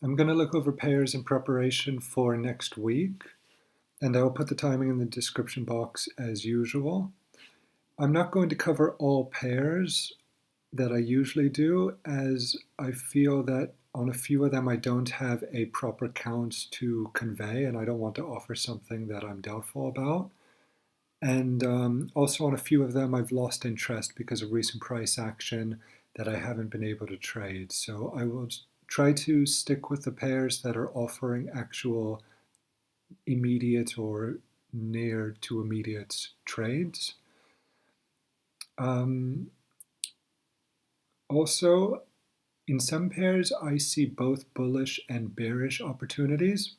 I'm going to look over pairs in preparation for next week, and I will put the timing in the description box as usual. I'm not going to cover all pairs that I usually do, as I feel that on a few of them I don't have a proper count to convey, and I don't want to offer something that I'm doubtful about. And also on a few of them I've lost interest because of recent price action that I haven't been able to trade. So I will try to stick with the pairs that are offering actual immediate or near to immediate trades. Also, in some pairs, I see both bullish and bearish opportunities.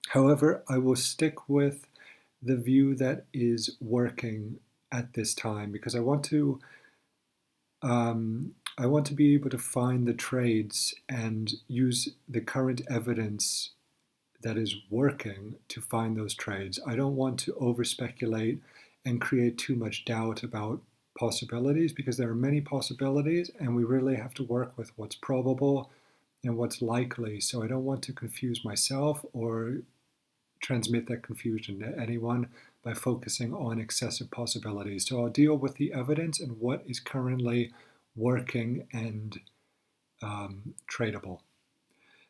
However, I will stick with the view that is working at this time because I want to be able to find the trades and use the current evidence that is working to find those trades. I don't want to over speculate and create too much doubt about possibilities because there are many possibilities and we really have to work with what's probable and what's likely. So I don't want to confuse myself or transmit that confusion to anyone by focusing on excessive possibilities. So I'll deal with the evidence and what is currently working and tradable.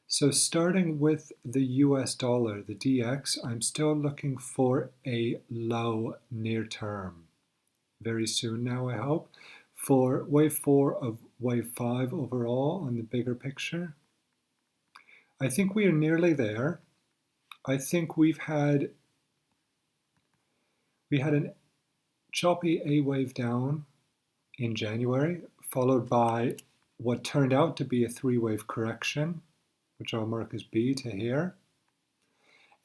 So starting with the US dollar, the DX, I'm still looking for a low near term. Very soon now, I hope. For wave 4 of wave 5 overall on the bigger picture, I think we are nearly there. I think we had a choppy A wave down in January, followed by what turned out to be a 3-wave correction, which I'll mark as B to here.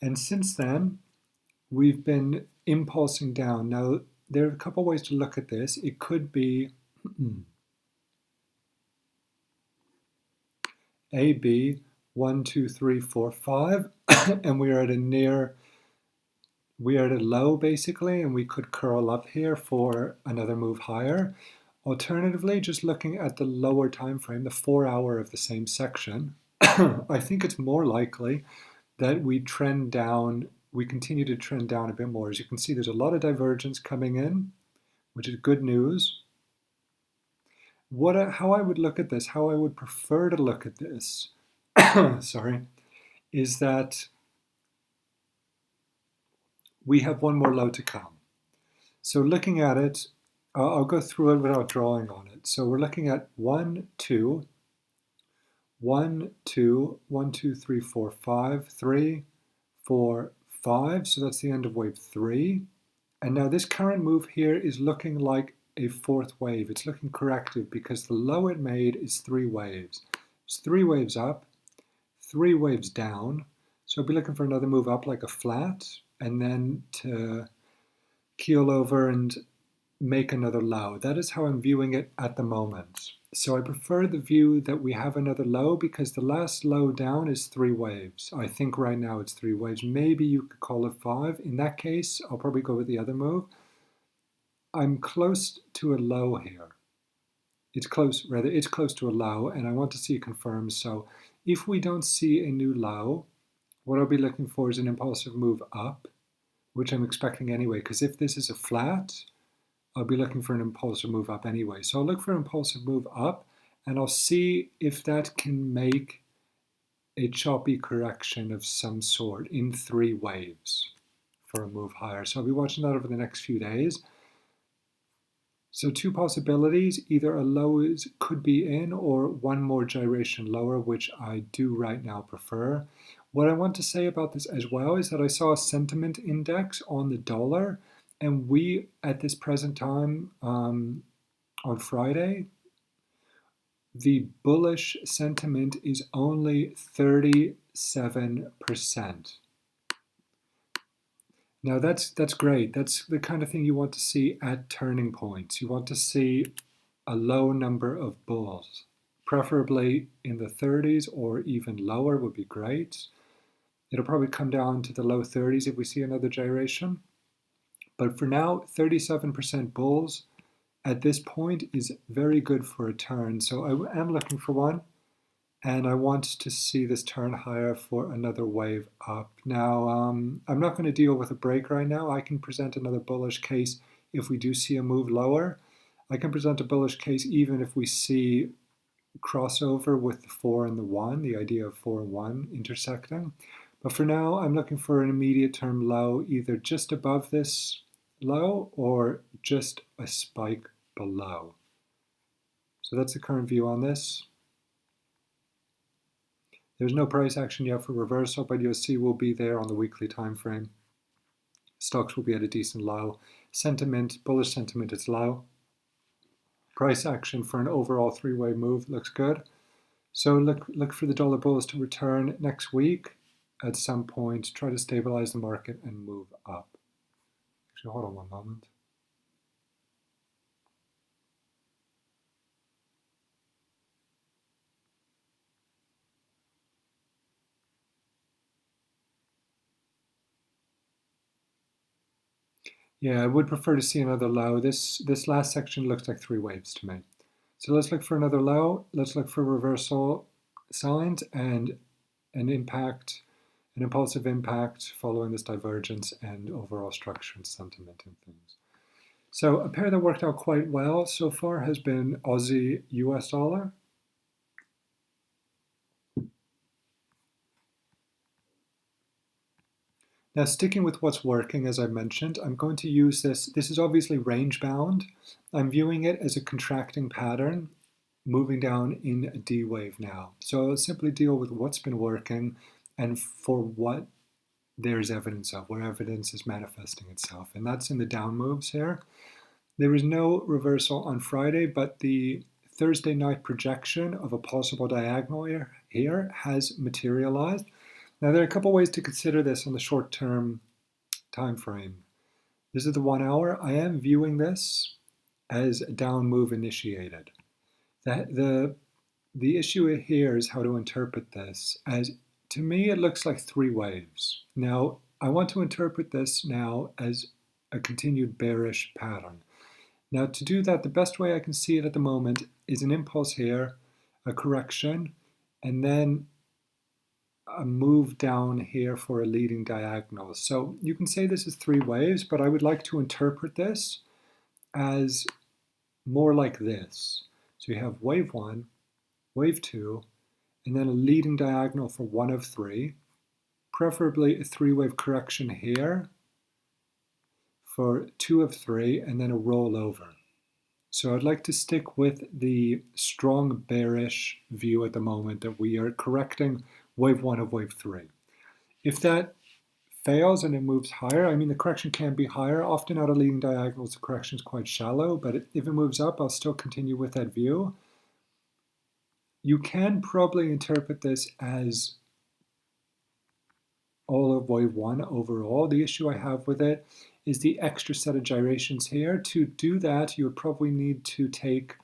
And since then, we've been impulsing down. Now, there are a couple ways to look at this. It could be A, B, 1, 2, 3, 4, 5, and we are at a low basically, and we could curl up here for another move higher. Alternatively, just looking at the lower time frame, the 4-hour of the same section, I think it's more likely that we continue to trend down a bit more. As you can see, there's a lot of divergence coming in, which is good news. How I would look at this, how I would prefer to look at this, sorry, is that we have one more low to come. So looking at it, I'll go through it without drawing on it. So we're looking at 1, 2, 1, 2, 1, 2, 3, 4, 5, 3, 4, 5. So that's the end of wave 3. And now this current move here is looking like a 4th wave. It's looking corrective because the low it made is 3 waves. It's 3 waves up, 3 waves down. So I'll be looking for another move up like a flat and then to keel over and make another low. That is how I'm viewing it at the moment. So I prefer the view that we have another low because the last low down is 3 waves. I think right now it's 3 waves. Maybe you could call it 5. In that case, I'll probably go with the other move. I'm close to a low here. It's close to a low, and I want to see it confirmed. So if we don't see a new low, what I'll be looking for is an impulsive move up, which I'm expecting anyway, because if this is a flat, I'll be looking for an impulsive move up anyway. So I'll look for an impulsive move up, and I'll see if that can make a choppy correction of some sort in 3 waves for a move higher. So I'll be watching that over the next few days. So 2 possibilities, either a low could be in or one more gyration lower, which I do right now prefer. What I want to say about this as well is that I saw a sentiment index on the dollar, and we, at this present time on Friday, the bullish sentiment is only 37%. Now that's great. That's the kind of thing you want to see at turning points. You want to see a low number of bulls, preferably in the 30s or even lower would be great. It'll probably come down to the low 30s if we see another gyration. But for now, 37% bulls at this point is very good for a turn. So I am looking for one. and I want to see this turn higher for another wave up. Now, I'm not going to deal with a break right now. I can present another bullish case if we do see a move lower. I can present a bullish case even if we see crossover with the 4 and the 1, the idea of 4 and 1 intersecting. But for now, I'm looking for an immediate term low, either just above this low or just a spike below. So that's the current view on this. There's no price action yet for reversal, but you'll see we'll be there on the weekly time frame. Stocks will be at a decent low. Sentiment, bullish sentiment is low. Price action for an overall three-way move looks good. So look for the dollar bulls to return next week at some point, try to stabilize the market and move up. Actually, hold on one moment. Yeah, I would prefer to see another low. This last section looks like three waves to me. So let's look for another low. Let's look for reversal signs and an impact, an impulsive impact following this divergence and overall structure and sentiment and things. So a pair that worked out quite well so far has been Aussie US dollar. Now, sticking with what's working, as I mentioned, I'm going to use this. This is obviously range bound. I'm viewing it as a contracting pattern moving down in a D wave now. So I'll simply deal with what's been working and for what there's evidence of, where evidence is manifesting itself. And that's in the down moves here. There is no reversal on Friday, but the Thursday night projection of a possible diagonal here has materialized. Now, there are a couple ways to consider this on the short-term time frame. This is the 1 hour. I am viewing this as a down move initiated. The issue here is how to interpret this. As to me, it looks like three waves. Now, I want to interpret this now as a continued bearish pattern. Now, to do that, the best way I can see it at the moment is an impulse here, a correction, and then a move down here for a leading diagonal. So you can say this is three waves, but I would like to interpret this as more like this. So you have wave 1, wave 2, and then a leading diagonal for 1 of 3, preferably a three-wave correction here for 2 of 3, and then a rollover. So I'd like to stick with the strong bearish view at the moment that we are correcting wave 1 of wave 3. If that fails and it moves higher, I mean, the correction can be higher. Often out of leading diagonals, the correction is quite shallow, but if it moves up, I'll still continue with that view. You can probably interpret this as all of wave 1 overall. The issue I have with it is the extra set of gyrations here. To do that, you would probably need to take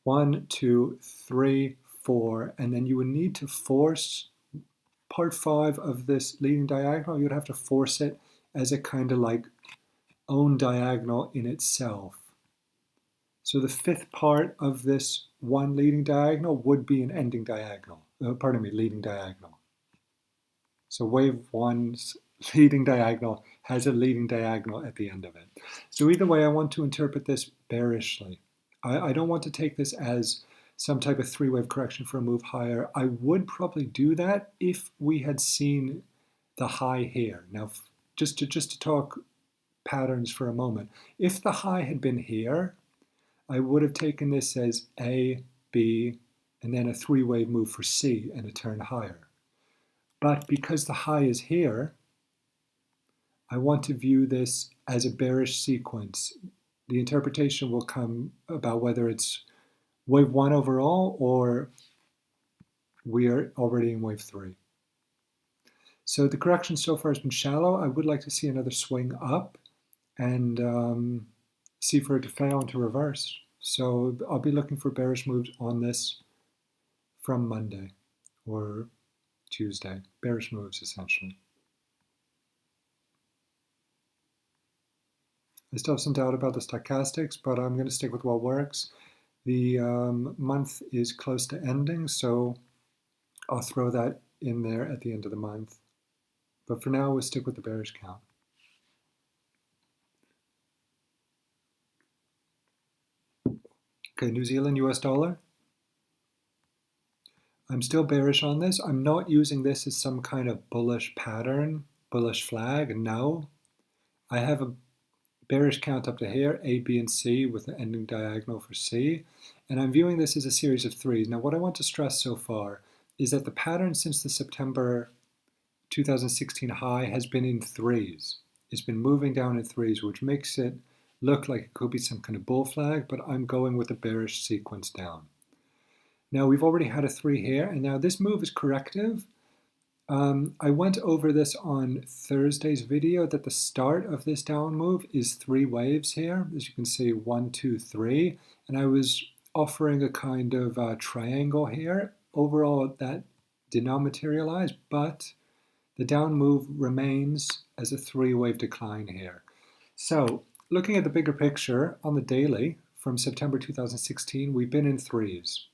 1, 2, 3, 4, and then you would need to force part 5 of this leading diagonal. You'd have to force it as a kind of like own diagonal in itself. So the fifth part of this one leading diagonal would be an ending diagonal. Leading diagonal. So wave 1's leading diagonal has a leading diagonal at the end of it. So either way, I want to interpret this bearishly. I don't want to take this as some type of three-wave correction for a move higher. I would probably do that if we had seen the high here. Now, just to talk patterns for a moment, if the high had been here, I would have taken this as A, B, and then a three-wave move for C and a turn higher. But because the high is here, I want to view this as a bearish sequence. The interpretation will come about whether it's wave 1 overall or we are already in wave 3. So the correction so far has been shallow. I would like to see another swing up and see for it to fail and to reverse. So I'll be looking for bearish moves on this from Monday or Tuesday. Bearish moves, essentially. I still have some doubt about the stochastics, but I'm going to stick with what works. The month is close to ending, so I'll throw that in there at the end of the month. But for now, we'll stick with the bearish count. Okay, New Zealand US dollar. I'm still bearish on this. I'm not using this as some kind of bullish pattern, bullish flag. No. I have a bearish count up to here, A, B, and C, with the ending diagonal for C. And I'm viewing this as a series of threes. Now, what I want to stress so far is that the pattern since the September 2016 high has been in threes. It's been moving down in threes, which makes it look like it could be some kind of bull flag, but I'm going with the bearish sequence down. Now, we've already had a 3 here, and now this move is corrective. I went over this on Thursday's video that the start of this down move is 3 waves here. As you can see, 1, 2, 3. And I was offering a kind of triangle here. Overall, that did not materialize, but the down move remains as a 3-wave decline here. So looking at the bigger picture on the daily from September 2016, we've been in threes.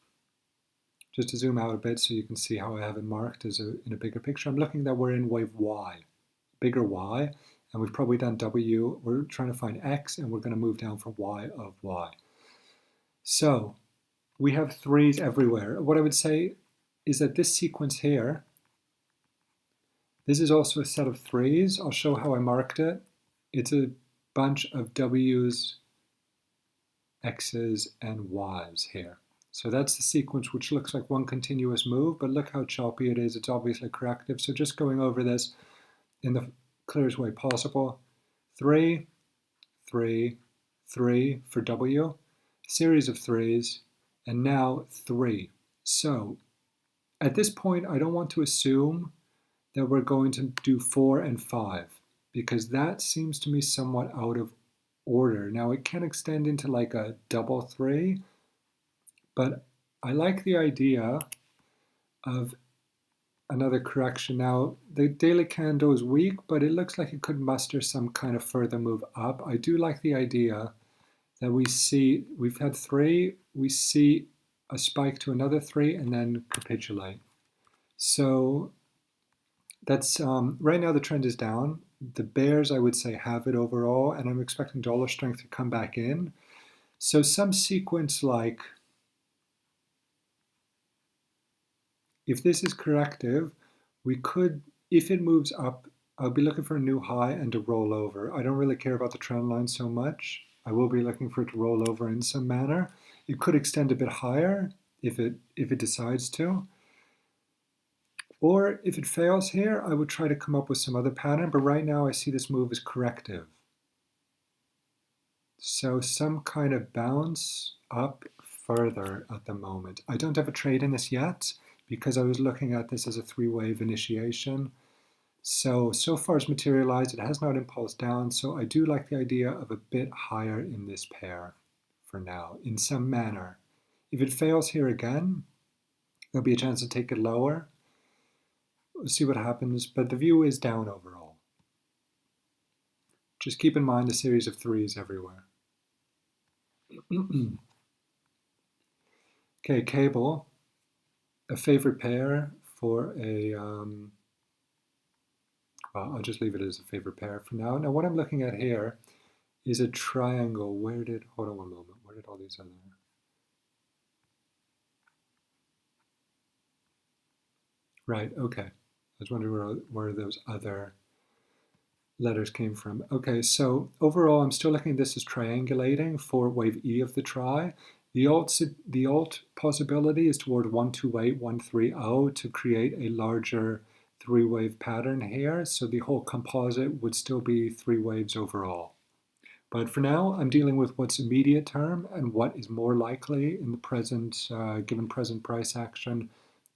Just to zoom out a bit so you can see how I have it marked as in a bigger picture. I'm looking that we're in wave Y, bigger Y, and we've probably done W. We're trying to find X, and we're going to move down for Y of Y. So we have threes everywhere. What I would say is that this sequence here, this is also a set of threes. I'll show how I marked it. It's a bunch of W's, X's, and Y's here. So that's the sequence, which looks like one continuous move, but look how choppy it is. It's obviously corrective. So just going over this in the clearest way possible. 3, 3, 3 for W, series of threes, and now 3. So at this point, I don't want to assume that we're going to do 4 and 5, because that seems to me somewhat out of order. Now it can extend into like a double 3, but I like the idea of another correction. Now, the daily candle is weak, but it looks like it could muster some kind of further move up. I do like the idea that we've had 3, we see a spike to another 3, and then capitulate. So that's, right now the trend is down. The bears, I would say, have it overall, and I'm expecting dollar strength to come back in. So some sequence like, if this is corrective, we could, if it moves up, I'll be looking for a new high and to roll over. I don't really care about the trend line so much. I will be looking for it to roll over in some manner. It could extend a bit higher if it decides to. Or if it fails here, I would try to come up with some other pattern, but right now I see this move as corrective. So some kind of bounce up further at the moment. I don't have a trade in this yet, because I was looking at this as a 3-wave initiation. So far it's materialized, it has not impulsed down, so I do like the idea of a bit higher in this pair for now, in some manner. If it fails here again, there'll be a chance to take it lower. We'll see what happens, but the view is down overall. Just keep in mind the series of threes everywhere. Okay, cable. A favorite pair for a, well, I'll just leave it as a favorite pair for now. Now what I'm looking at here is a triangle. Hold on one moment, where did all these other, right, okay. I was wondering where those other letters came from. Okay, so overall I'm still looking at this as triangulating for wave E of the tri. The alt possibility is toward 128, 130 to create a larger 3-wave pattern here. So the whole composite would still be 3 waves overall. But for now, I'm dealing with what's immediate term and what is more likely in the present, given present price action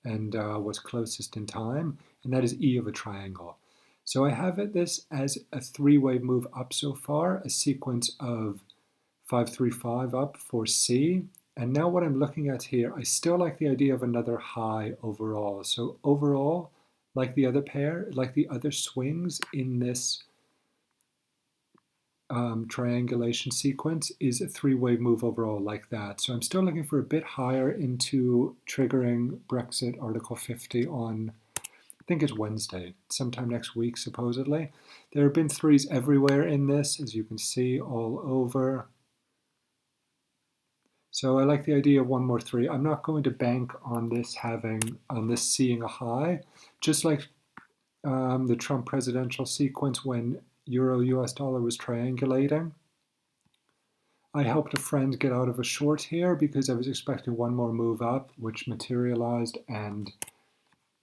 and what's closest in time, and that is E of a triangle. So I have this as a 3-wave move up so far, a sequence of 535 up for C. And now what I'm looking at here, I still like the idea of another high overall. So overall, like the other pair, like the other swings in this triangulation sequence is a three-wave move overall like that. So I'm still looking for a bit higher into triggering Brexit Article 50 on, I think it's Wednesday, sometime next week supposedly. There have been threes everywhere in this, as you can see, all over. So I like the idea of one more three. I'm not going to bank on this seeing a high, just like the Trump presidential sequence when Euro US dollar was triangulating. I helped a friend get out of a short here because I was expecting one more move up, which materialized, and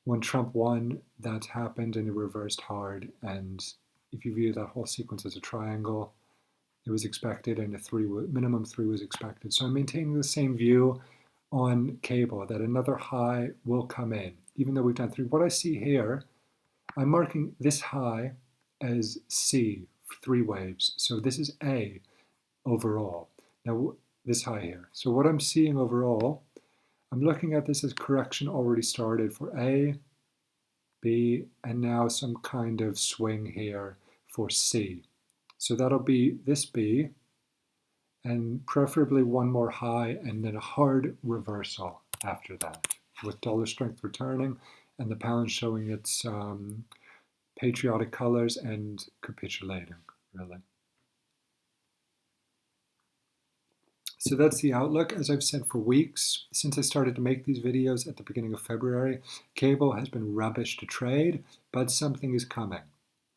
when Trump won, that happened and it reversed hard. And if you view that whole sequence as a triangle, it was expected and minimum three was expected. So I'm maintaining the same view on cable that another high will come in, even though we've done three. What I see here, I'm marking this high as C, three waves. So this is A overall. Now, this high here. So what I'm seeing overall, I'm looking at this as correction already started for A, B, and now some kind of swing here for C. So that'll be this B, and preferably one more high, and then a hard reversal after that, with dollar strength returning and the pound showing its patriotic colors and capitulating, really. So that's the outlook. As I've said for weeks, since I started to make these videos at the beginning of February, cable has been rubbish to trade, but something is coming.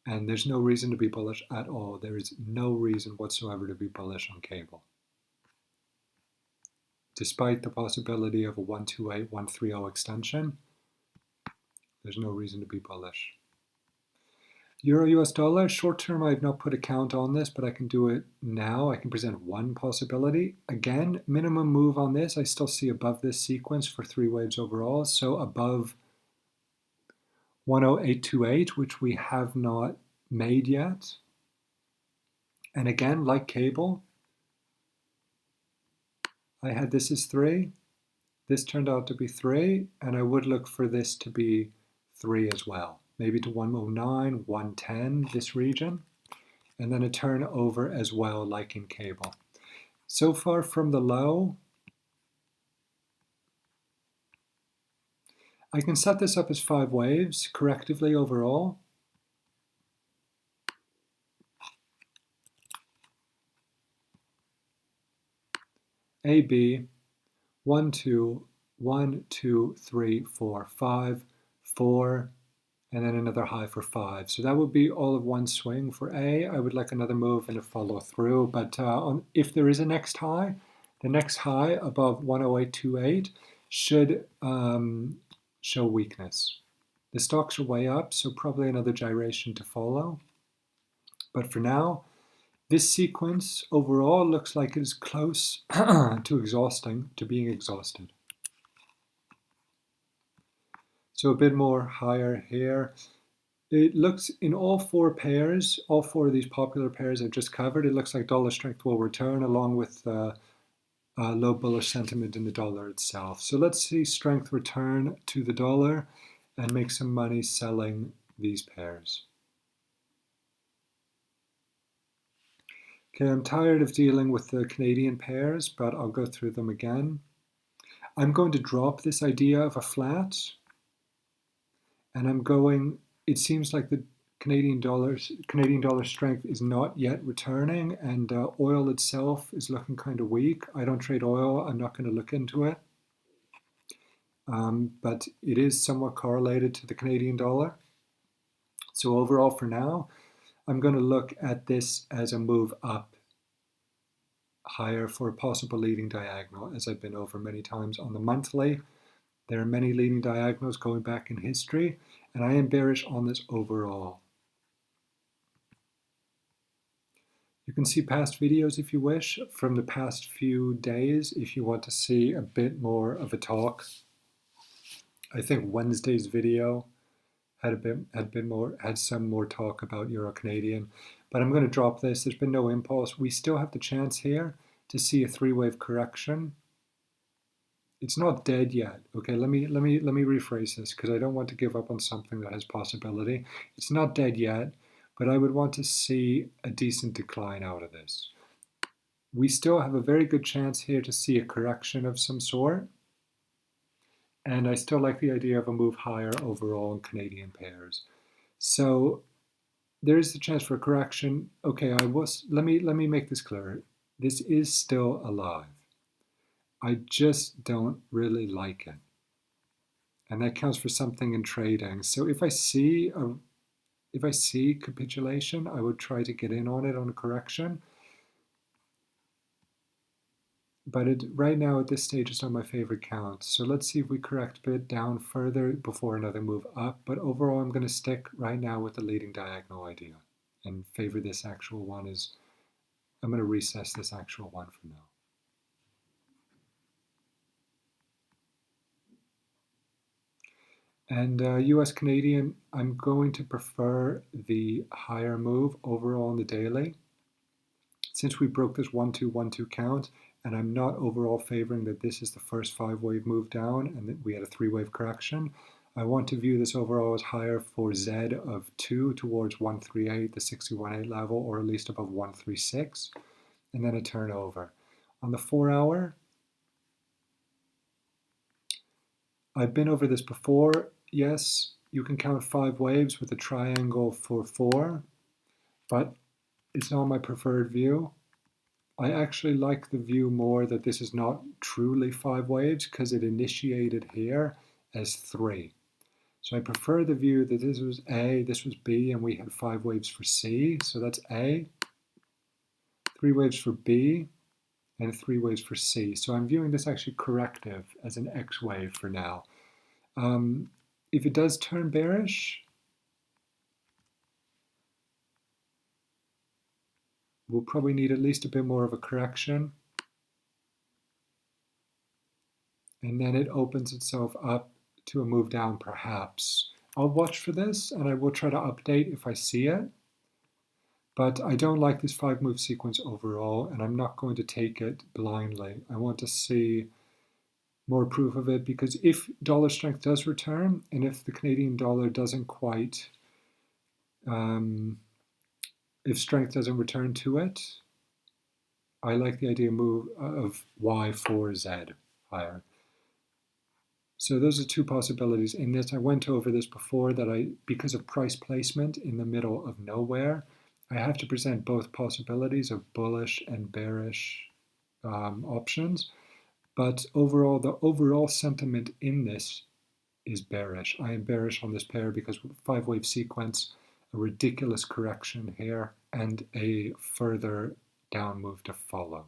And there's no reason to be bullish at all. There is no reason whatsoever to be bullish on cable. Despite the possibility of a 128, 130 extension, there's no reason to be bullish. Euro US dollar, short term I have not put a count on this, but I can do it now. I can present one possibility. Again, minimum move on this, I still see above this sequence for three waves overall, so above 10828, which we have not made yet. And again, like cable, I had this as 3. This turned out to be 3, and I would look for this to be 3 as well. Maybe to 109, 110, this region. And then a turn over as well, like in cable. So far from the low, I can set this up as 5 waves correctively overall. A, B, 1, 2, 1, 2, 3, 4, 5, 4, and then another high for 5. So that would be all of one swing for A. I would like another move and a follow through, but if there is a next high, the next high above 10828 should show weakness. The stocks are way up, so probably another gyration to follow. But for now, this sequence overall looks like it is close to being exhausted. So a bit more higher here. It looks in all 4 pairs, all 4 of these popular pairs I've just covered, it looks like dollar strength will return along with low bullish sentiment in the dollar itself. So let's see strength return to the dollar and make some money selling these pairs. Okay, I'm tired of dealing with the Canadian pairs, but I'll go through them again. I'm going to drop this idea of a flat, and it seems like the Canadian dollar strength is not yet returning, and oil itself is looking kind of weak. I don't trade oil, I'm not going to look into it. But it is somewhat correlated to the Canadian dollar. So overall for now, I'm going to look at this as a move up higher for a possible leading diagonal, as I've been over many times on the monthly. There are many leading diagonals going back in history, and I am bearish on this overall. You can see past videos if you wish from the past few days if you want to see a bit more of a talk. I think Wednesday's video had some more talk about Euro Canadian, but I'm going to drop this. There's been no impulse. We still have the chance here to see a 3-wave correction. It's not dead yet. Okay, let me rephrase this because I don't want to give up on something that has possibility. It's not dead yet, but I would want to see a decent decline out of this. We still have a very good chance here to see a correction of some sort, and I still like the idea of a move higher overall in Canadian pairs. So there is the chance for a correction. Okay, let me make this clear. This is still alive. I just don't really like it. And that counts for something in trading. So if I see capitulation, I would try to get in on it on a correction. But right now at this stage, it's not my favorite count. So let's see if we correct a bit down further before another move up. But overall, I'm going to stick right now with the leading diagonal idea and favor this actual one. I'm going to recess this actual one for now. And US Canadian, I'm going to prefer the higher move overall on the daily. Since we broke this 1-2-1-2 count, and I'm not overall favoring that this is the first 5-wave move down and that we had a 3-wave correction, I want to view this overall as higher for Z of 2 towards 138, the 61.8 level, or at least above 136, and then a turnover. On the 4-hour, I've been over this before. Yes, you can count 5 waves with a triangle for 4, but it's not my preferred view. I actually like the view more that this is not truly 5 waves because it initiated here as 3. So I prefer the view that this was A, this was B, and we had 5 waves for C. So that's A, 3 waves for B, and 3 waves for C. So I'm viewing this actually corrective as an X wave for now. If it does turn bearish, we'll probably need at least a bit more of a correction. And then it opens itself up to a move down perhaps. I'll watch for this and I will try to update if I see it. But I don't like this 5-move sequence overall, and I'm not going to take it blindly. I want to see more proof of it, because if dollar strength does return, and if the Canadian dollar doesn't quite, if strength doesn't return to it, I like the idea of Y4Z higher. So those are 2 possibilities. In this, I went over this before, that because of price placement in the middle of nowhere, I have to present both possibilities of bullish and bearish options. But overall, the overall sentiment in this is bearish. I am bearish on this pair because 5-wave sequence, a ridiculous correction here, and a further down move to follow.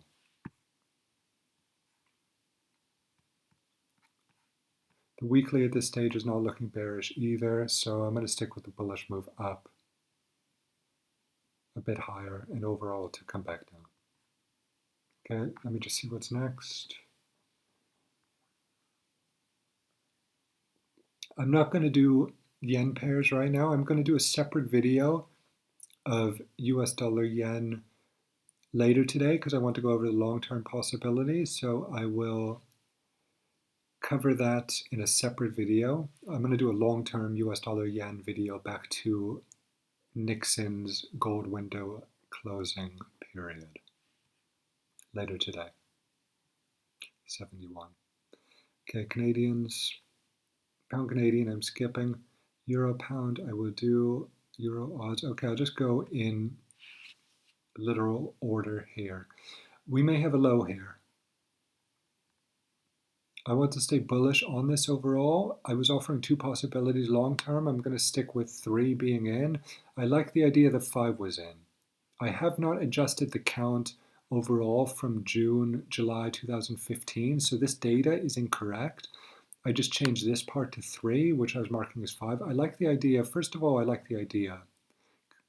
The weekly at this stage is not looking bearish either, so I'm going to stick with the bullish move up a bit higher and overall to come back down. Okay, let me just see what's next. I'm not going to do yen pairs right now. I'm going to do a separate video of US dollar yen later today because I want to go over the long-term possibilities. So I will cover that in a separate video. I'm going to do a long-term US dollar yen video back to Nixon's gold window closing period later today. 71. Okay, Canadians. Pound Canadian, I'm skipping. Euro pound, I will do. Euro odds. Okay, I'll just go in literal order here. We may have a low here. I want to stay bullish on this overall. I was offering 2 possibilities long term. I'm going to stick with 3 being in. I like the idea that 5 was in. I have not adjusted the count overall from July 2015, so this data is incorrect. I just changed this part to 3, which I was marking as 5. I like the idea, first of all, I like the idea,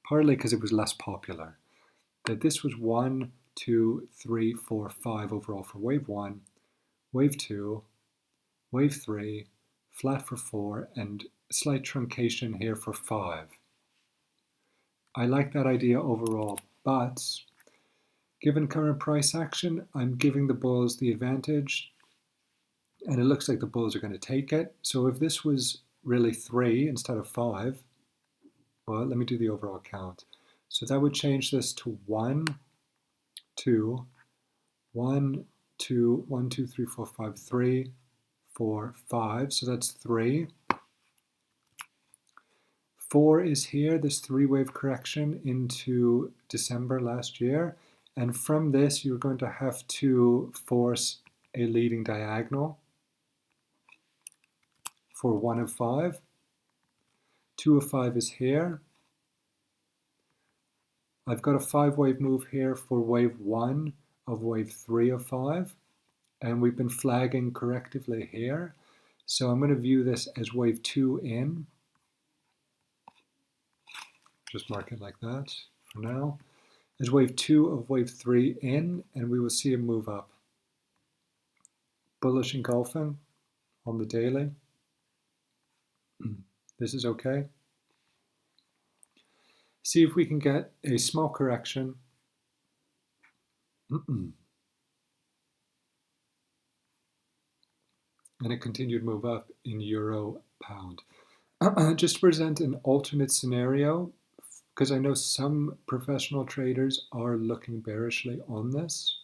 partly because it was less popular, that this was 1, 2, 3, 4, 5 overall for wave 1, wave 2, wave 3, flat for 4, and slight truncation here for 5. I like that idea overall, but given current price action, I'm giving the bulls the advantage, and it looks like the bulls are going to take it. So if this was really 3 instead of 5, well, let me do the overall count. So that would change this to 1, 2, 1, 2, 1, 2, 3, 4, 5, 3, 4, 5. So that's 3. 4 is here, this 3-wave correction into December last year. And from this, you're going to have to force a leading diagonal for 1 of 5. 2 of 5 is here. I've got a 5-wave move here for wave 1 of wave 3 of 5. And we've been flagging correctively here. So I'm going to view this as wave 2 in. Just mark it like that for now. As wave 2 of wave 3 in, and we will see a move up. Bullish engulfing on the daily. This is okay. See if we can get a small correction. And a continued move up in euro pound. Just to present an alternate scenario, because I know some professional traders are looking bearishly on this.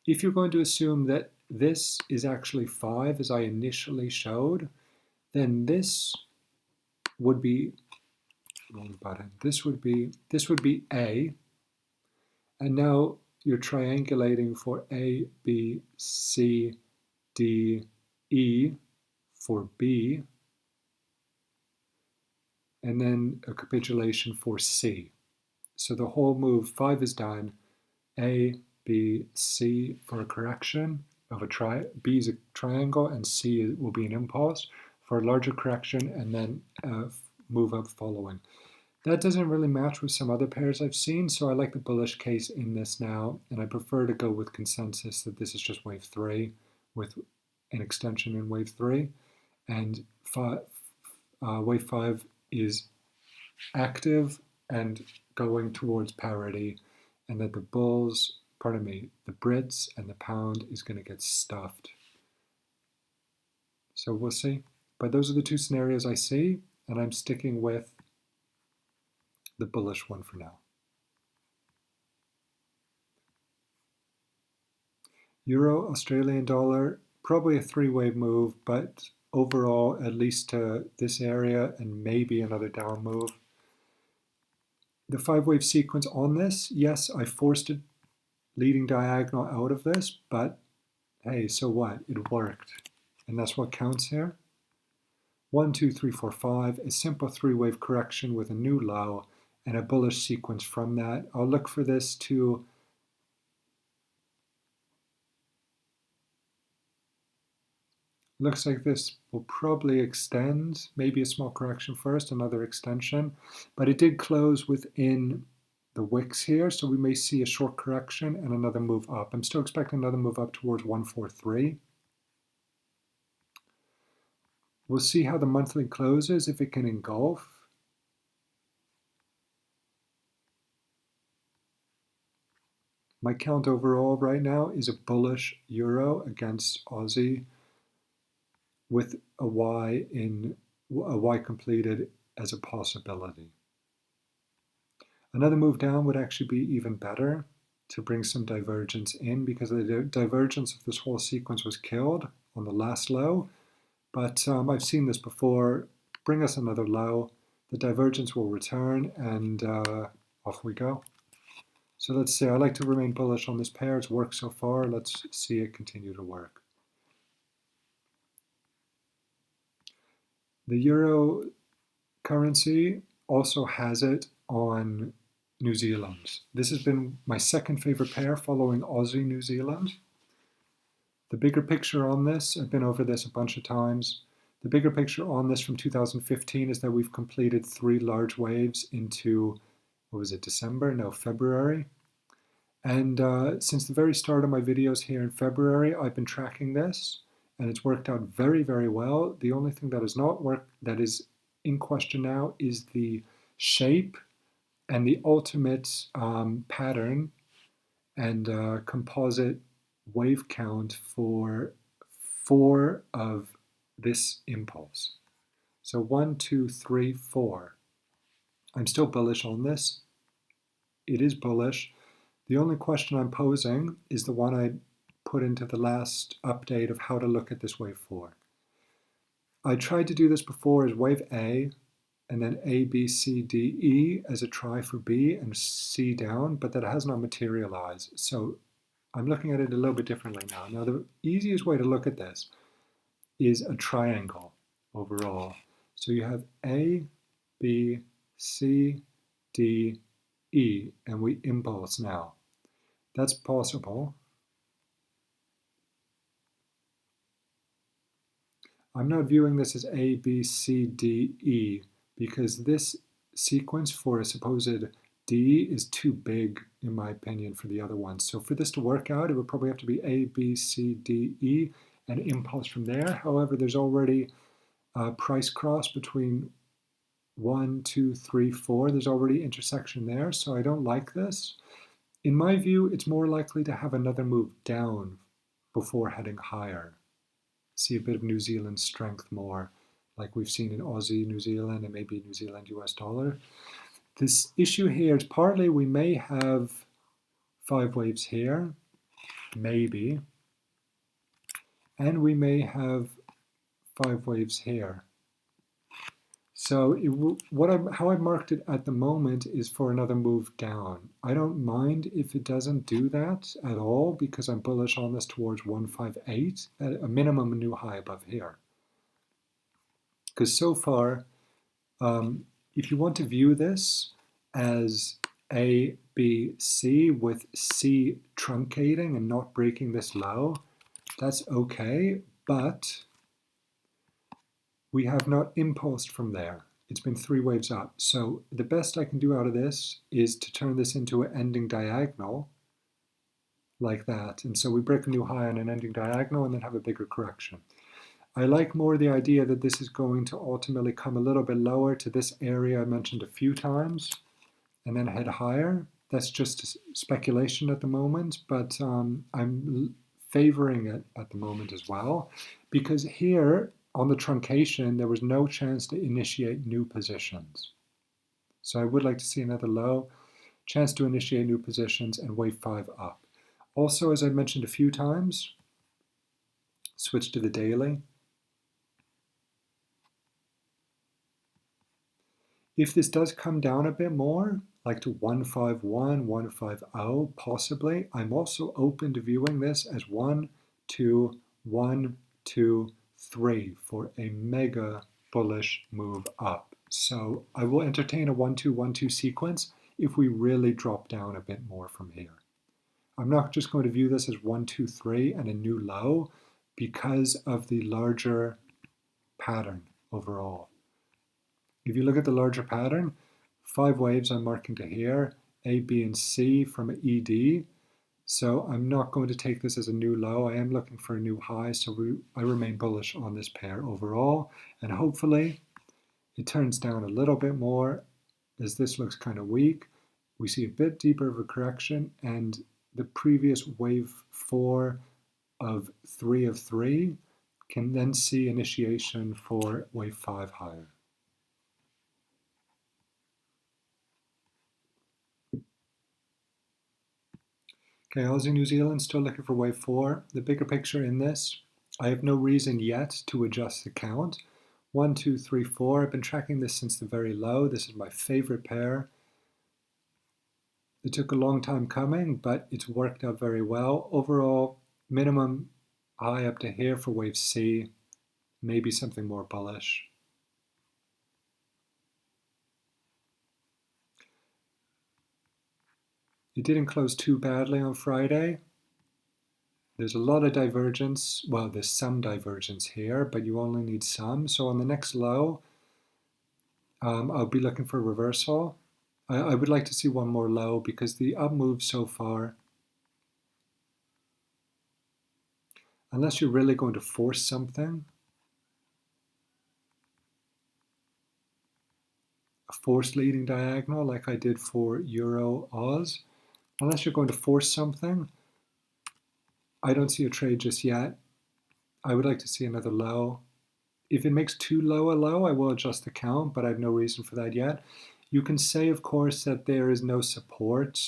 If you're going to assume that this is actually 5 as I initially showed, then this would be wrong button. This would be A, and now you're triangulating for A, B, C, D, E for B, and then a capitulation for C. So the whole move 5 is done. A, B, C for a correction of a B is a triangle, and C will be an impulse for a larger correction, and then move up following. That doesn't really match with some other pairs I've seen, so I like the bullish case in this now, and I prefer to go with consensus that this is just wave 3 with an extension in wave 3, and wave 5 is active and going towards parity, and that the bulls, pardon me, the Brits and the pound is going to get stuffed. So we'll see. But those are the two scenarios I see, and I'm sticking with the bullish one for now. Euro, Australian dollar, probably a 3-wave move, but overall at least to this area and maybe another down move. The 5-wave sequence on this, yes, I forced a leading diagonal out of this, but hey, so what? It worked. And that's what counts here. 1, 2, 3, 4, 5, a simple 3-wave correction with a new low and a bullish sequence from that. I'll look for this to looks like this will probably extend, maybe a small correction first, another extension, but it did close within the wicks here, so we may see a short correction and another move up. I'm still expecting another move up towards 143. We'll see how the monthly closes, if it can engulf. My count overall right now is a bullish euro against Aussie with a Y completed as a possibility. Another move down would actually be even better to bring some divergence in, because the divergence of this whole sequence was killed on the last low. But I've seen this before. Bring us another low, the divergence will return, and off we go. So let's see, I like to remain bullish on this pair. It's worked so far. Let's see it continue to work. The euro currency also has it on New Zealand. This has been my second favorite pair following Aussie New Zealand. The bigger picture on this, I've been over this a bunch of times. The bigger picture on this from 2015 is that we've completed 3 large waves into, what was it, December? No, February. And since the very start of my videos here in February, I've been tracking this, and it's worked out very, very well. The only thing that has not worked, that is in question now, is the shape and the ultimate pattern and composite wave count for 4 of this impulse. So 1, 2, 3, 4. I'm still bullish on this. It is bullish. The only question I'm posing is the one I put into the last update of how to look at this wave 4. I tried to do this before as wave A, and then A, B, C, D, E as a try for B and C down, but that has not materialized. So I'm looking at it a little bit differently now. Now, the easiest way to look at this is a triangle overall. So you have A, B, C, D, E, and we impulse now. That's possible. I'm not viewing this as A, B, C, D, E, because this sequence for a supposed D is too big, in my opinion, for the other ones. So for this to work out, it would probably have to be A, B, C, D, E, and impulse from there. However, there's already a price cross between 1, 2, 3, 4. There's already intersection there, so I don't like this. In my view, it's more likely to have another move down before heading higher. See a bit of New Zealand strength more, like we've seen in Aussie, New Zealand, and maybe New Zealand, US dollar. This issue here is partly we may have 5 waves here, maybe, and we may have 5 waves here. So how I've marked it at the moment is for another move down. I don't mind if it doesn't do that at all because I'm bullish on this towards 158 at a minimum a new high above here. Because so far, if you want to view this as A, B, C with C truncating and not breaking this low, that's okay, but we have not impulsed from there. It's been 3 waves up. So the best I can do out of this is to turn this into an ending diagonal like that. And so we break a new high on an ending diagonal and then have a bigger correction. I like more the idea that this is going to ultimately come a little bit lower to this area I mentioned a few times and then head higher. That's just speculation at the moment, but I'm favoring it at the moment as well, because here on the truncation, there was no chance to initiate new positions. So I would like to see another low, chance to initiate new positions, and wave 5 up. Also, as I mentioned a few times, switch to the daily. If this does come down a bit more, like to 151, 150 possibly, I'm also open to viewing this as 1, 2, 1, 2, 3 for a mega bullish move up. So I will entertain a 1, 2, 1, 2 sequence if we really drop down a bit more from here. I'm not just going to view this as 1, 2, 3 and a new low because of the larger pattern overall. If you look at the larger pattern, 5 waves I'm marking to here, A, B, and C from ED. So I'm not going to take this as a new low. I am looking for a new high, so I remain bullish on this pair overall. And hopefully it turns down a little bit more as this looks kind of weak. We see a bit deeper of a correction, and the previous wave 4 of 3 of 3 can then see initiation for wave 5 higher. Okay, Aussie New Zealand still looking for wave 4. The bigger picture in this, I have no reason yet to adjust the count. 1, 2, 3, 4. I've been tracking this since the very low. This is my favorite pair. It took a long time coming, but it's worked out very well. Overall, minimum high up to here for wave C, maybe something more bullish. It didn't close too badly on Friday. There's a lot of divergence. Well, there's some divergence here, but you only need some. So on the next low, I'll be looking for a reversal. I would like to see one more low because the up move so far, unless you're really going to force something, a forced leading diagonal like I did for Euro Oz, unless you're going to force something, I don't see a trade just yet. I would like to see another low. If it makes too low a low, I will adjust the count, but I have no reason for that yet. You can say, of course, that there is no support,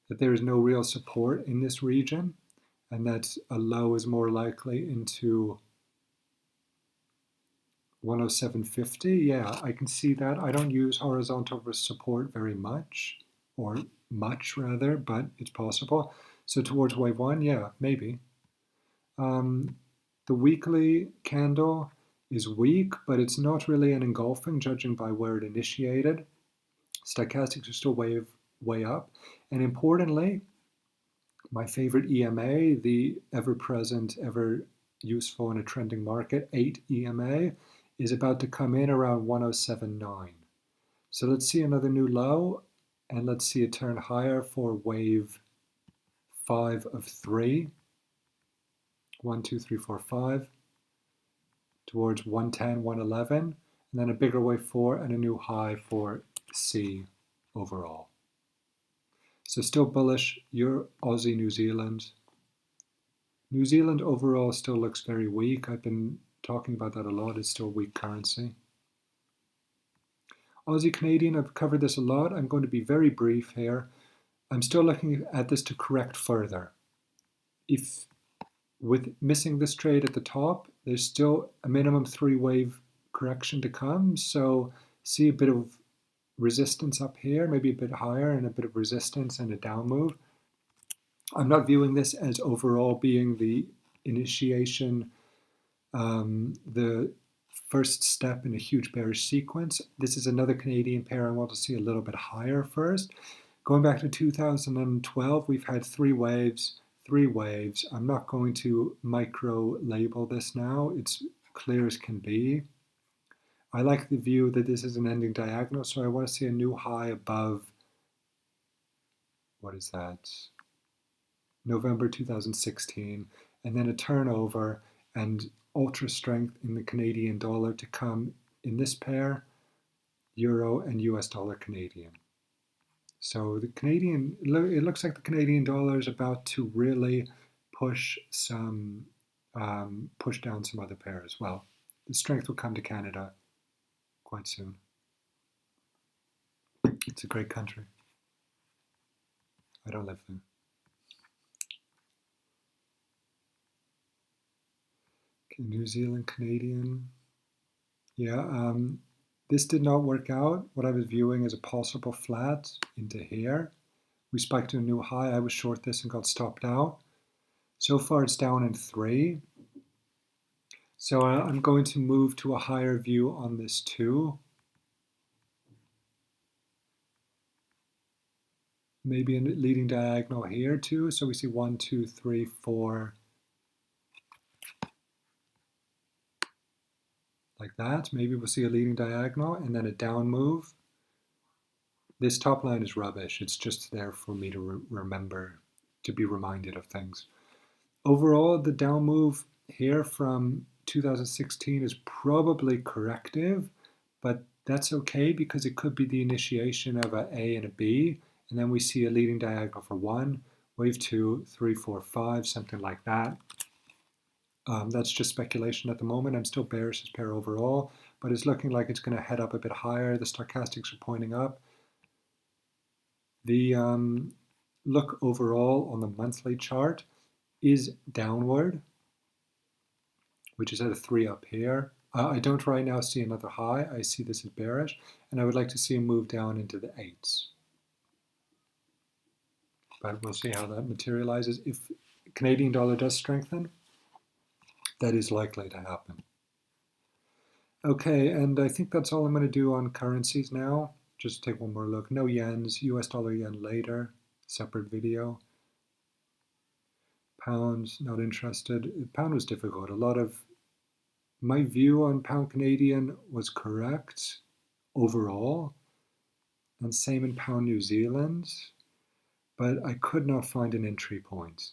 that there is no real support in this region, and that a low is more likely into 107.50. Yeah, I can see that. I don't use horizontal support very much, or much rather, but it's possible. So towards wave one, yeah, maybe. The weekly candle is weak, but it's not really an engulfing, judging by where it initiated. Stochastics are still way up. And importantly, my favorite EMA, the ever-present, ever useful in a trending market, 8 EMA, is about to come in around 107.9. So let's see another new low, and let's see it turn higher for wave 5 of 3. 1, 2, 3, 4, 5, towards 110, 111, and then a bigger wave 4 and a new high for C overall. So still bullish, Aussie, New Zealand. New Zealand overall still looks very weak. I've been talking about that a lot. It's still a weak currency. Aussie Canadian, I've covered this a lot. I'm going to be very brief here. I'm still looking at this to correct further. If with missing this trade at the top, there's still a minimum 3-wave correction to come. So see a bit of resistance up here, maybe a bit higher, and a bit of resistance and a down move. I'm not viewing this as overall being the initiation, the first step in a huge bearish sequence. This is another Canadian pair I want to see a little bit higher first. Going back to 2012, we've had 3 waves. 3 waves. I'm not going to micro label this now. It's clear as can be. I like the view that this is an ending diagonal, so I want to see a new high above, what is that? November 2016, and then a turnover and ultra strength in the Canadian dollar to come in this pair, Euro and US dollar Canadian. So the Canadian, it looks like the Canadian dollar is about to really push some, push down some other pairs. Well, the strength will come to Canada quite soon. It's a great country. I don't live there. Okay, New Zealand Canadian. Yeah, this did not work out. What I was viewing as a possible flat into here. We spiked to a new high. I was short this and got stopped out. So far it's down in 3. So I'm going to move to a higher view on this too. Maybe a leading diagonal here too. So we see 1, 2, 3, 4. Like that. Maybe we'll see a leading diagonal and then a down move. This top line is rubbish. It's just there for me to remember, to be reminded of things. Overall, the down move here from 2016 is probably corrective, but that's okay because it could be the initiation of an A and a B, and then we see a leading diagonal for 1, wave 2, 3, 4, 5, something like that. That's just speculation at the moment. I'm still bearish this pair overall, but it's looking like it's going to head up a bit higher. The stochastics are pointing up. The look overall on the monthly chart is downward, which is at a 3 up here. I don't right now see another high. I see this as bearish, and I would like to see a move down into the 8s. But we'll see how that materializes. If Canadian dollar does strengthen, that is likely to happen. Okay, and I think that's all I'm going to do on currencies now. Just take one more look. No yens, US dollar yen later, separate video. Pounds, not interested. Pound was difficult. A lot of my view on pound Canadian was correct overall, and same in pound New Zealand, but I could not find an entry point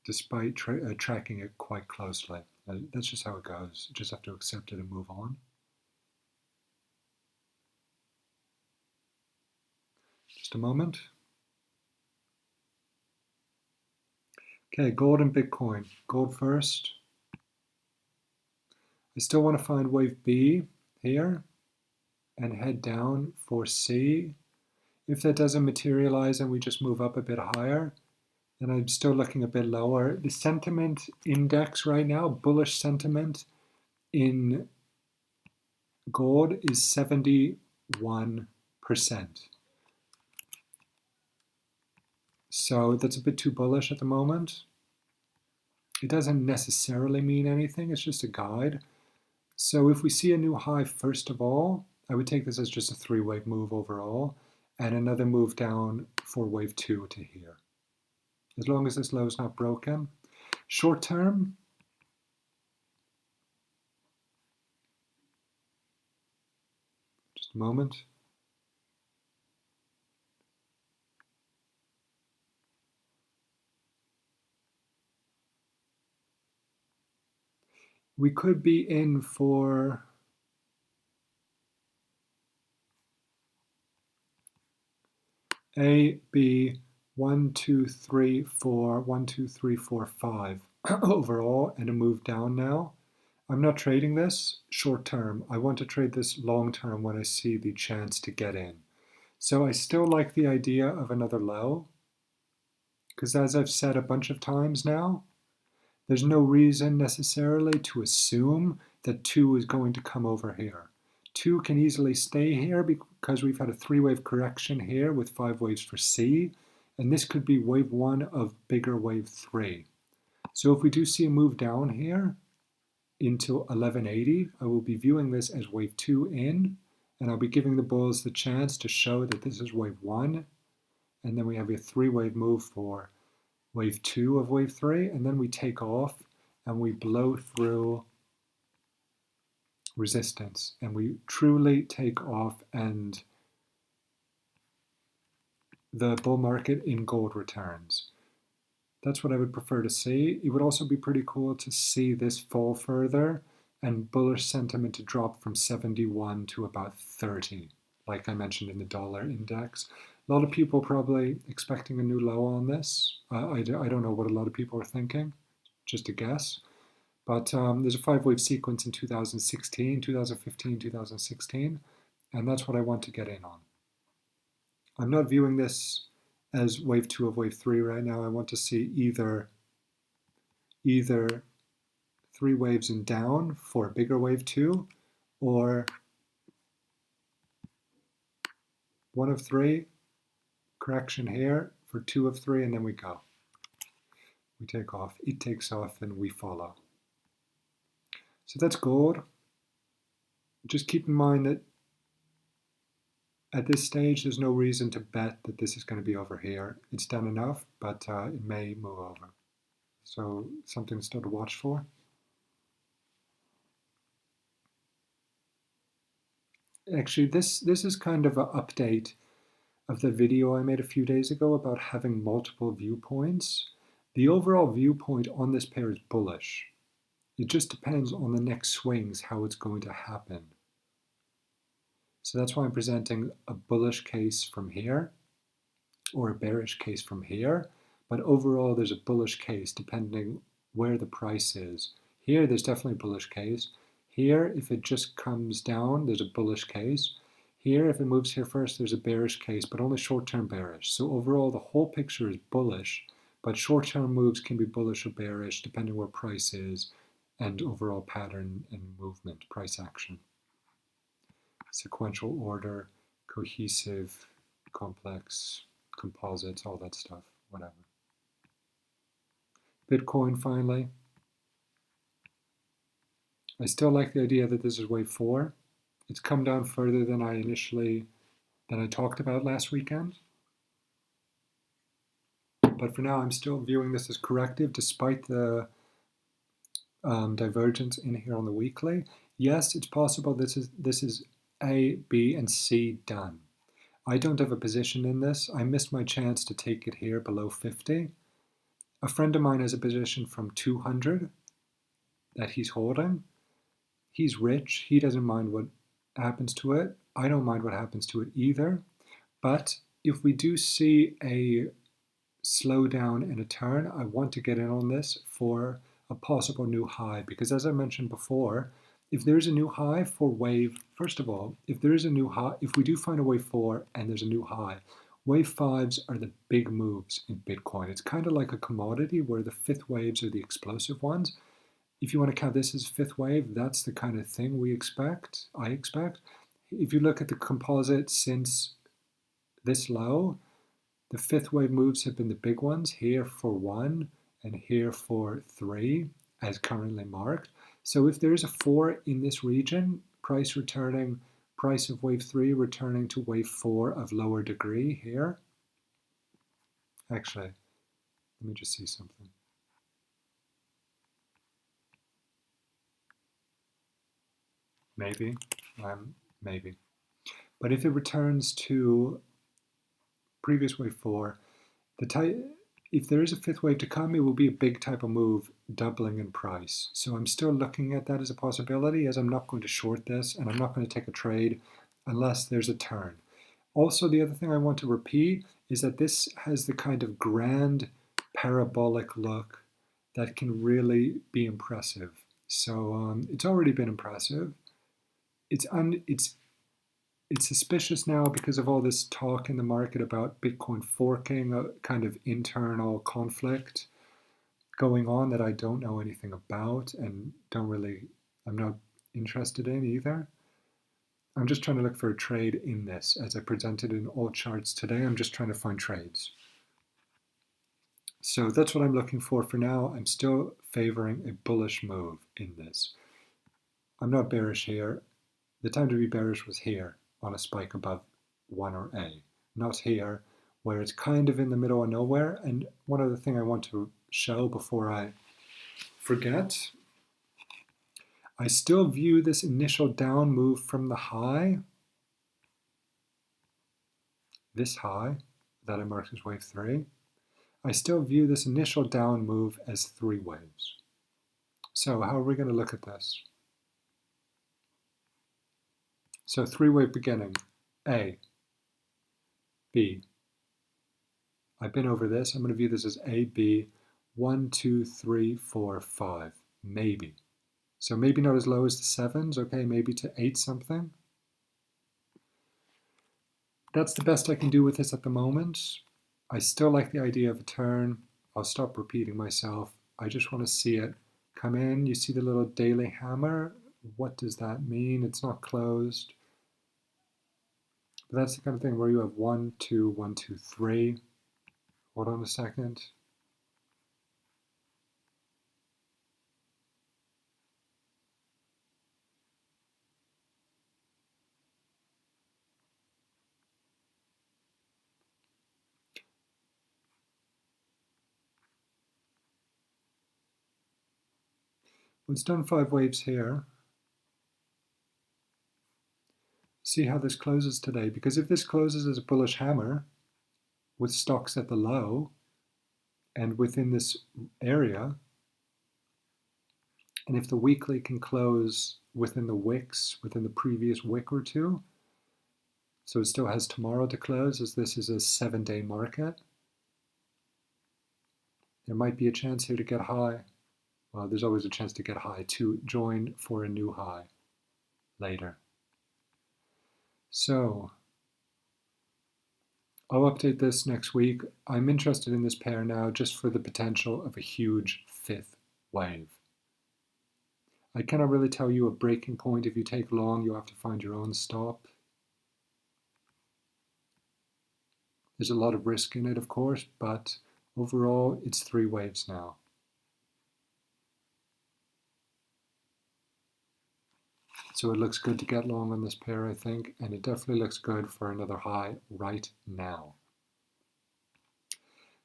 despite tracking it quite closely. That's just how it goes. You just have to accept it and move on. Just a moment. Okay, gold and Bitcoin. Gold first. I still want to find wave B here and head down for C. If that doesn't materialize and we just move up a bit higher, then I'm still looking a bit lower. The sentiment index right now, bullish sentiment in gold is 71%. So that's a bit too bullish at the moment. It doesn't necessarily mean anything, it's just a guide. So if we see a new high, first of all, I would take this as just a three-wave move overall, and another move down for wave 2 to here. As long as this low is not broken. Short term, just a moment. We could be in for A, B, 1, 2, 3, 4, 1, 2, 3, 4, 5 overall, and a move down now. I'm not trading this short term. I want to trade this long term when I see the chance to get in. So I still like the idea of another low, because as I've said a bunch of times now, there's no reason necessarily to assume that 2 is going to come over here. 2 can easily stay here because we've had a three-wave correction here with 5 waves for C, and this could be wave 1 of bigger wave 3. So if we do see a move down here into 1180, I will be viewing this as wave 2 in, and I'll be giving the bulls the chance to show that this is wave 1, and then we have a three-wave move for wave 2 of wave 3, and then we take off and we blow through resistance, and we truly take off, and the bull market in gold returns. That's what I would prefer to see. It would also be pretty cool to see this fall further and bullish sentiment to drop from 71 to about 30, like I mentioned in the dollar index. A lot of people probably expecting a new low on this. I don't know what a lot of people are thinking, just a guess. But there's a 5-wave sequence in 2016, 2015, 2016, and that's what I want to get in on. I'm not viewing this as wave 2 of wave 3 right now. I want to see either 3 waves and down for a bigger wave 2, or 1 of 3, correction here for 2 of 3, and then we go. We take off, it takes off, and we follow. So that's gold. Just keep in mind that at this stage, there's no reason to bet that this is going to be over here. It's done enough, but it may move over. So something still to watch for. Actually, this is kind of an update of the video I made a few days ago about having multiple viewpoints. The overall viewpoint on this pair is bullish. It just depends on the next swings, how it's going to happen. So that's why I'm presenting a bullish case from here, or a bearish case from here. But overall, there's a bullish case depending where the price is. Here, there's definitely a bullish case. Here, if it just comes down, there's a bullish case. Here, if it moves here first, there's a bearish case, but only short-term bearish. So overall, the whole picture is bullish, but short-term moves can be bullish or bearish depending where price is and overall pattern and movement, price action. Sequential order, cohesive, complex, composites, all that stuff, whatever. Bitcoin, finally. I still like the idea that this is wave 4. It's come down further than I talked about last weekend. But for now, I'm still viewing this as corrective despite the divergence in here on the weekly. Yes, it's possible this is A, B, and C done. I don't have a position in this. I missed my chance to take it here below 50. A friend of mine has a position from 200 that he's holding. He's rich. He doesn't mind what happens to it. I don't mind what happens to it either. But if we do see a slowdown and a turn, I want to get in on this for a possible new high, because as I mentioned before, if there's a new high for wave, first of all, if there is a new high, if we do find a wave 4 and there's a new high, wave 5s are the big moves in Bitcoin. It's kind of like a commodity where the fifth waves are the explosive ones. If you want to count this as fifth wave, that's the kind of thing I expect. If you look at the composite since this low, the fifth wave moves have been the big ones, here for 1 and here for 3 as currently marked. So if there's a 4 in this region, price of wave 3 returning to wave 4 of lower degree here. Actually, let me just see something. Maybe, maybe. But if it returns to previous wave 4, if there is a fifth wave to come, it will be a big type of move, doubling in price. So I'm still looking at that as a possibility, as I'm not going to short this, and I'm not going to take a trade unless there's a turn. Also, the other thing I want to repeat is that this has the kind of grand parabolic look that can really be impressive. So it's already been impressive. It's suspicious now because of all this talk in the market about Bitcoin forking, a kind of internal conflict going on that I don't know anything about and I'm not interested in either. I'm just trying to look for a trade in this. As I presented in all charts today, I'm just trying to find trades. So that's what I'm looking for now. I'm still favoring a bullish move in this. I'm not bearish here. The time to be bearish was here on a spike above 1 or A, not here where it's kind of in the middle of nowhere. And one other thing I want to show before I forget, I still view this initial down move from the high, this high that I marked as wave 3, I still view this initial down move as 3 waves. So how are we going to look at this? So 3-wave beginning, A, B. I've been over this. I'm going to view this as A, B, 1, 2, 3, 4, 5, maybe. So maybe not as low as the 7s, okay, maybe to 8 something. That's the best I can do with this at the moment. I still like the idea of a turn. I'll stop repeating myself. I just want to see it come in. You see the little daily hammer? What does that mean? It's not closed. But that's the kind of thing where you have 1, 2, 1, 2, 3. Hold on a second. Well, it's done 5 waves here. See how this closes today, because if this closes as a bullish hammer with stocks at the low and within this area, and if the weekly can close within the wicks, within the previous wick or two, so it still has tomorrow to close as this is a 7-day market, there might be a chance here to get high. Well, there's always a chance to get high, to join for a new high later. So I'll update this next week. I'm interested in this pair now just for the potential of a huge 5th wave. I cannot really tell you a breaking point. If you take long, you'll have to find your own stop. There's a lot of risk in it, of course, but overall, it's 3 waves now. So it looks good to get long on this pair, I think, and it definitely looks good for another high right now.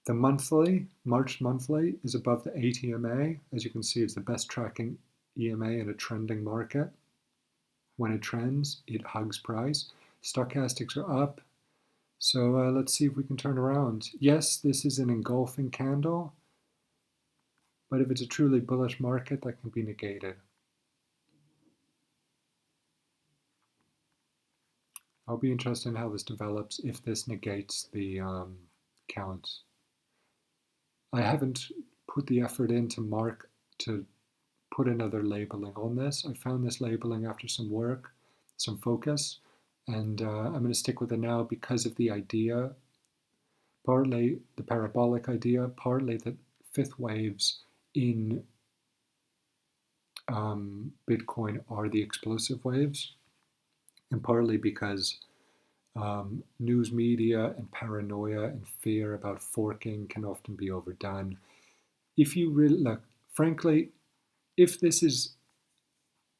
The monthly, March monthly, is above the 8 EMA. As you can see, it's the best tracking EMA in a trending market. When it trends, it hugs price. Stochastics are up. So let's see if we can turn around. Yes, this is an engulfing candle, but if it's a truly bullish market, that can be negated. I'll be interested in how this develops if this negates the count. I haven't put the effort in to put another labeling on this. I found this labeling after some work, some focus, and I'm going to stick with it now because of the idea, partly the parabolic idea, partly that fifth waves in Bitcoin are the explosive waves, and partly because news media and paranoia and fear about forking can often be overdone. If you really look, frankly, if this is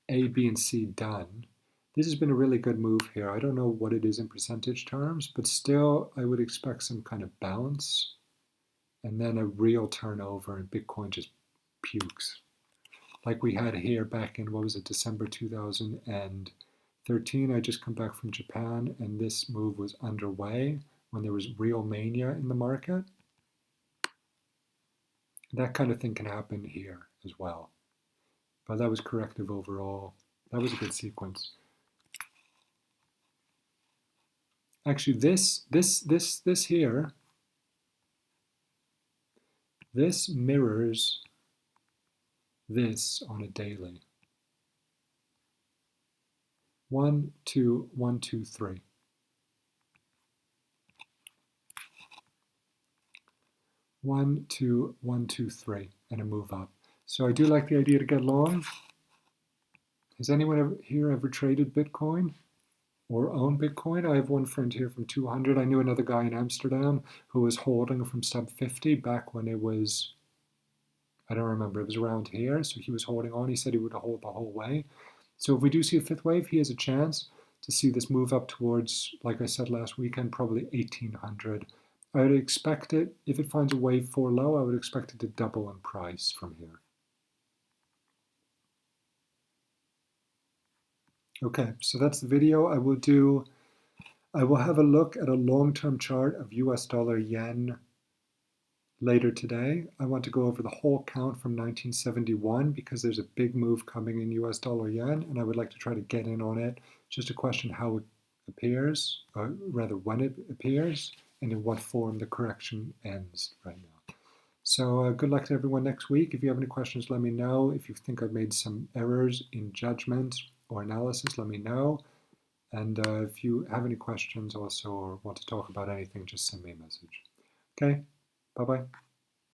A, B, and C done, this has been a really good move here. I don't know what it is in percentage terms, but still I would expect some kind of bounce and then a real turnover and Bitcoin just pukes. Like we had here back in, what was it, December 2013. I just come back from Japan and this move was underway when there was real mania in the market. That kind of thing can happen here as well. But that was corrective overall. That was a good sequence. Actually, this here, this mirrors this on a daily. 1, 2, 1, 2, 3. 1, 2, 1, 2, 3, and a move up. So I do like the idea to get long. Has anyone here ever traded Bitcoin or owned Bitcoin? I have one friend here from 200. I knew another guy in Amsterdam who was holding from sub 50 back when it was, I don't remember, it was around here. So he was holding on. He said he would hold the whole way. So if we do see a fifth wave, he has a chance to see this move up towards, like I said last weekend, probably 1800. I would expect it, if it finds a wave 4 low, I would expect it to double in price from here. Okay, so that's the video. I will have a look at a long-term chart of US dollar yen later today. I want to go over the whole count from 1971 because there's a big move coming in US dollar yen and I would like to try to get in on it. It's just a question how it appears, or rather when it appears, and in what form the correction ends right now. So good luck to everyone next week. If you have any questions, let me know. If you think I've made some errors in judgment or analysis, let me know. And if you have any questions also or want to talk about anything, just send me a message. Okay, bye-bye.